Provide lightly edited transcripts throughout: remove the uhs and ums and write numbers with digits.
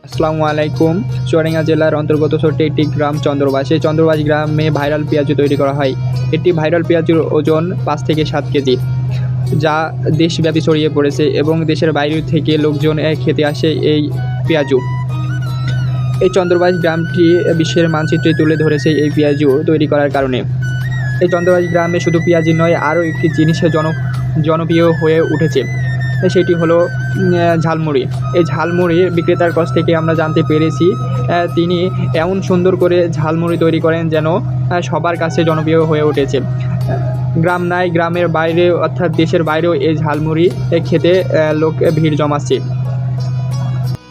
আসসালামু আলাইকুম। চুয়াডাঙ্গা জেলার অন্তর্গত ছোট্ট একটি গ্রাম চন্দ্রবাস। এই চন্দ্রবাস গ্রামে ভাইরাল পেঁয়াজু তৈরি করা হয়। একটি ভাইরাল পেঁয়াজুর ওজন ৫ থেকে ৭ কেজি, যা দেশব্যাপী ছড়িয়ে পড়েছে এবং দেশের বাইরে থেকে লোকজন খেতে আসে এই পেঁয়াজু। এই চন্দ্রবাস গ্রামটি বিশ্বের মানচিত্রে তুলে ধরেছে এই পেঁয়াজু তৈরি করার কারণে। এই চন্দ্রবাস গ্রামে শুধু পেঁয়াজই নয়, আরও একটি জিনিস জনপ্রিয় হয়ে উঠেছে, সেটি হলো ঝালমুড়ি। এই ঝালমুড়ি বিক্রেতার কাছ থেকে আমরা জানতে পেরেছি তিনি এমন সুন্দর করে ঝালমুড়ি তৈরি করেন যেন সবার কাছে জনপ্রিয় হয়ে উঠেছে। গ্রাম নাই, গ্রামের বাইরে অর্থাৎ দেশের বাইরেও এই ঝালমুড়ি খেতে লোক ভিড় জমাচ্ছে।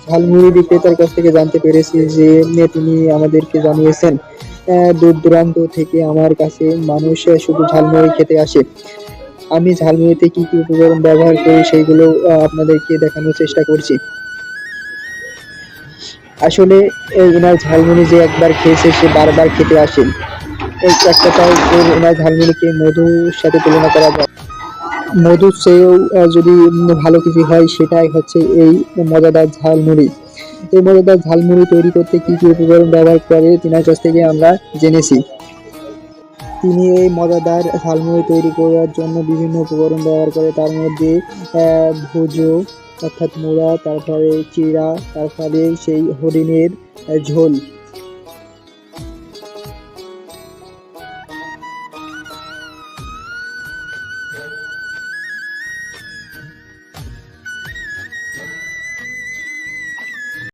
ঝালমুড়ি বিক্রেতার কাছ থেকে জানতে পেরেছি যে তিনি আমাদেরকে জানিয়েছেন দূর দূরান্ত থেকে আমার কাছে মানুষ শুধু ঝালমুড়ি খেতে আসে। আমি ঝালমুড়িতে কি কি উপকরণ ব্যবহার করি সেইগুলো আপনাদেরকে দেখানোর চেষ্টা করছি। আসলে এনার ঝালমুড়ি যে একবার খেয়েছে সে বারবার খেতে আসে। এই এক কথায় এনার ঝালমুড়িকে মধুর সাথে তুলনা করা যায়। মধুর চেয়েও যদি ভালো কিছু হয় সেটাই হচ্ছে এই মজাদার ঝালমুড়ি। এই মজাদার ঝালমুড়ি তৈরি করতে কি কি উপকরণ ব্যবহার করে তিনার কাছ থেকে আমরা জেনেছি। তিনি এই মজাদার ঝালমুড়ি তৈরি করার জন্য বিভিন্ন উপকরণ ব্যবহার করে, তার মধ্যে ভুজো অর্থাৎ মোড়া, তারপরে চিড়া, তারপরে সেই হরিণের ঝোল,